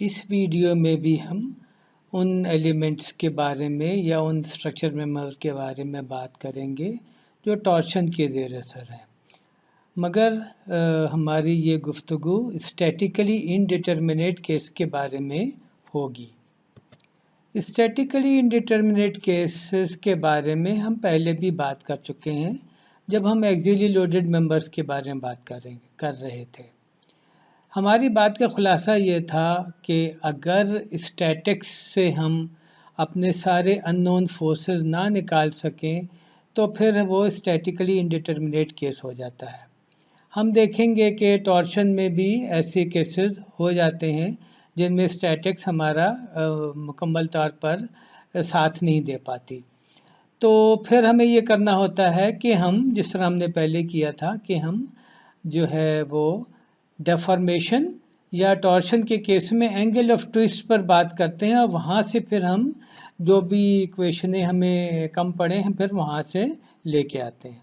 इस वीडियो में भी हम उन एलिमेंट्स के बारे में या उन स्ट्रक्चर मेंबर के बारे में बात करेंगे जो टॉर्शन के ज़ेर असर है, मगर हमारी ये गुफ्तगू स्टैटिकली इनडिटर्मिनेट केस के बारे में होगी। स्टैटिकली इनडिटर्मिनेट केसेस के बारे में हम पहले भी बात कर चुके हैं जब हम एक्सियली लोडेड मेंबर्स के बारे में बात कर रहे थे। हमारी बात का खुलासा ये था कि अगर स्टैटिक्स से हम अपने सारे अननोन फोर्सेस ना निकाल सकें तो फिर वो स्टैटिकली इनडिटर्मिनेट केस हो जाता है। हम देखेंगे कि टॉर्शन में भी ऐसे केसेस हो जाते हैं जिनमें स्टैटिक्स हमारा मुकम्मल तौर पर साथ नहीं दे पाती। तो फिर हमें ये करना होता है कि हम जिस तरह हमने पहले किया था कि हम जो है वो डेफॉर्मेशन या टॉर्शन के केस में एंगल ऑफ ट्विस्ट पर बात करते हैं और वहाँ से फिर हम जो भी इक्वेशनें हमें कम पड़े हैं फिर वहाँ से लेके आते हैं।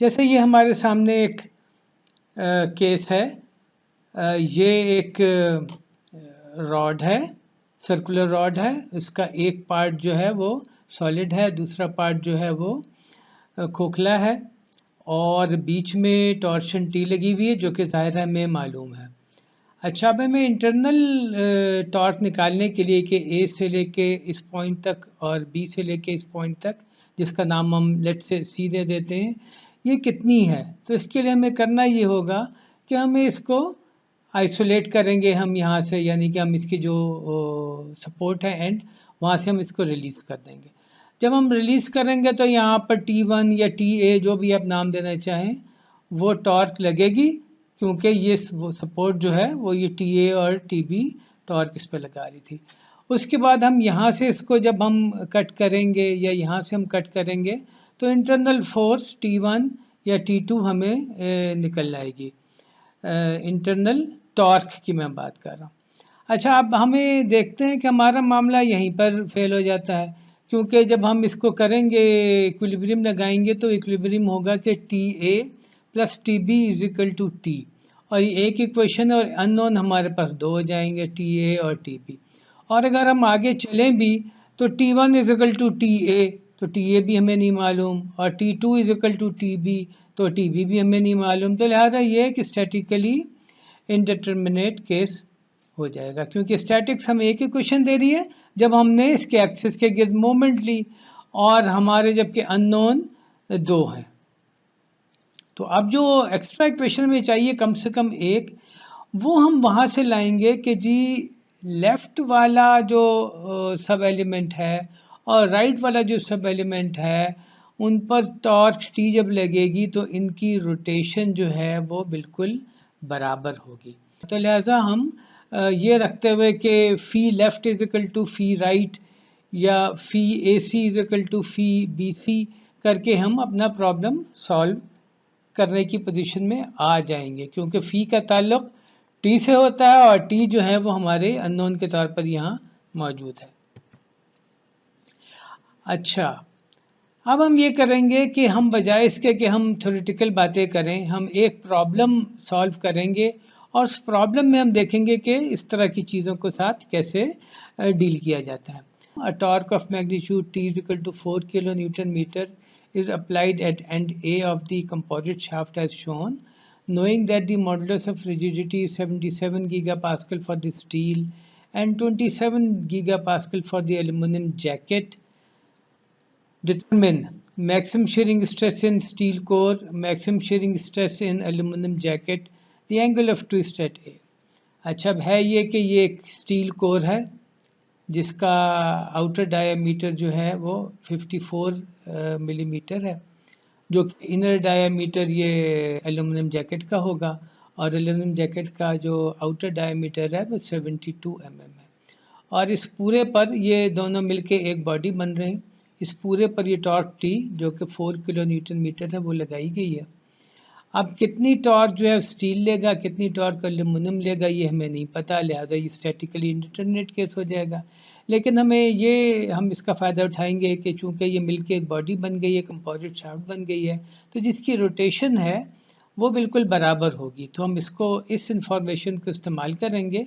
जैसे ये हमारे सामने एक केस है, ये एक रॉड है, सर्कुलर रॉड है। इसका एक पार्ट जो है वो सॉलिड है, दूसरा पार्ट जो है वो खोखला है और बीच में टॉर्शन टी लगी हुई है जो कि ज़ाहिर है हमें मालूम है। अच्छा, अब हमें इंटरनल टॉर्क निकालने के लिए कि ए से लेके इस पॉइंट तक और बी से लेके इस पॉइंट तक, जिसका नाम हम लेट से सी दे देते हैं, ये कितनी है। तो इसके लिए हमें करना ये होगा कि हमें इसको आइसोलेट करेंगे हम यहाँ से, यानी कि हम इसकी जो सपोर्ट है एंड वहाँ से हम इसको रिलीज़ कर देंगे। जब हम रिलीज़ करेंगे तो यहाँ पर T1 या TA जो भी आप नाम देना चाहें वो टॉर्क लगेगी, क्योंकि ये वो सपोर्ट जो है वो ये TA और TB टॉर्क इस पर लगा रही थी। उसके बाद हम यहाँ से इसको जब हम कट करेंगे या यहाँ से हम कट करेंगे तो इंटरनल फोर्स T1 या T2 हमें निकल आएगी। इंटरनल टॉर्क की मैं बात कर रहा हूँ। अच्छा, अब हमें देखते हैं कि हमारा मामला यहीं पर फेल हो जाता है, क्योंकि जब हम इसको करेंगे इक्विलिब्रियम लगाएंगे तो इक्विलिब्रियम होगा कि TA plus TB is equal to T, और ये एक इक्वेशन और अननोन हमारे पास दो हो जाएंगे, TA और TB। और अगर हम आगे चलें भी तो T1 is equal to TA, तो TA भी हमें नहीं मालूम, और T2 is equal to TB, तो TB भी हमें नहीं मालूम। तो लिहाजा ये कि स्टैटिकली इनडिटर्मिनेट केस हो जाएगा, क्योंकि स्टैटिक्स हमें एक इक्वेशन दे रही है जब हमने इसके एक्सिस के गिर्द मोमेंट ली और हमारे जबकि अननोन दो हैं। तो अब जो एक्स्ट्रा इक्वेशन में चाहिए कम से कम एक, वो हम वहाँ से लाएंगे कि जी लेफ्ट वाला जो सब एलिमेंट है और राइट वाला जो सब एलिमेंट है उन पर टॉर्क टी जब लगेगी तो इनकी रोटेशन जो है वो बिल्कुल बराबर होगी। तो लिहाजा हम ये रखते हुए कि phi left is equal to phi right या phi AC is equal to phi BC करके हम अपना प्रॉब्लम सॉल्व करने की पोजीशन में आ जाएंगे, क्योंकि फ़ी का ताल्लुक टी से होता है और टी जो है वो हमारे अननोन के तौर पर यहाँ मौजूद है। अच्छा, अब हम ये करेंगे कि हम बजाय इसके कि हम थ्योरेटिकल बातें करें, हम एक प्रॉब्लम सॉल्व करेंगे और उस प्रॉब्लम में हम देखेंगे कि इस तरह की चीज़ों के साथ कैसे डील किया जाता है। A torque of magnitude T is equal to 4 kilonewton meter is applied at end A of the composite shaft as shown. Knowing that the modulus of rigidity is 77 gigapascal for the steel and 27 gigapascal for the aluminum jacket, determine maximum shearing stress in steel core, maximum shearing stress in aluminum jacket, the angle of twist at A. अच्छा, अब है ये कि ये एक steel core है जिसका outer diameter जो है वो 54 मिलीमीटर है, जो कि इनर डायामीटर ये एल्यूमिनियम जैकेट का होगा, और एल्यूमिनियम जैकेट का जो आउटर डायामीटर है वो 72 mm है। और इस पूरे पर ये दोनों मिलके एक बॉडी बन रहे हैं। इस पूरे पर ये टॉर्क टी जो कि 4 किलो न्यूटन मीटर है वो लगाई गई है। अब कितनी टॉर्क जो है स्टील लेगा, कितनी टॉर्क एल्यूमिनियम लेगा, ये हमें नहीं पता, लिहाजा ये स्टैटिकली इंडिटरमिनेट केस हो जाएगा। लेकिन हम इसका फ़ायदा उठाएंगे कि चूँकि ये मिलके एक बॉडी बन गई है, कंपोजिट शाफ्ट बन गई है, तो जिसकी रोटेशन है वो बिल्कुल बराबर होगी। तो हम इस इंफॉर्मेशन को इस्तेमाल करेंगे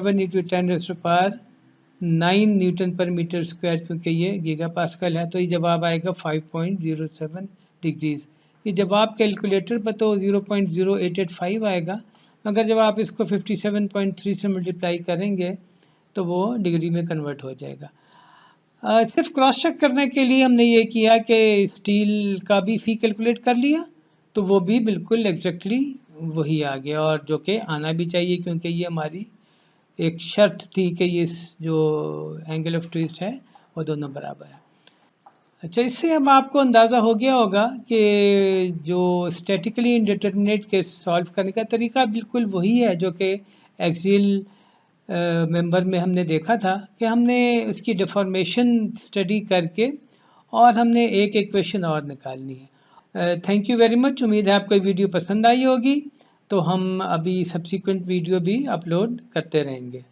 57 इंटू 10⁻⁹ न्यूटन पर मीटर स्क्वायर, क्योंकि ये गीगा पास्कल है, तो ये जवाब आएगा 5.07 डिग्रीज। ये जवाब कैलकुलेटर पर तो 0.0885 आएगा, मगर जब आप इसको 57.3 से मल्टीप्लाई करेंगे तो वो डिग्री में कन्वर्ट हो जाएगा। सिर्फ क्रॉस चेक करने के लिए हमने ये किया कि स्टील का भी फी कैलकुलेट कर लिया, तो वो भी बिल्कुल एग्जैक्टली वही आ गया, और जो कि आना भी चाहिए क्योंकि ये हमारी एक शर्त थी कि ये जो एंगल ऑफ ट्विस्ट है वो दोनों बराबर है। अच्छा, इससे अब आपको अंदाज़ा हो गया होगा कि जो स्टैटिकली इंडिटरमिनेट केस सॉल्व करने का तरीका बिल्कुल वही है जो कि एक्सियल मेंबर में हमने देखा था कि हमने उसकी डिफॉर्मेशन स्टडी करके और हमने एक इक्वेशन और निकालनी है। Thank you very much. उम्मीद है आपको ये वीडियो पसंद आई होगी। तो हम अभी सब्सिक्वेंट वीडियो भी अपलोड करते रहेंगे।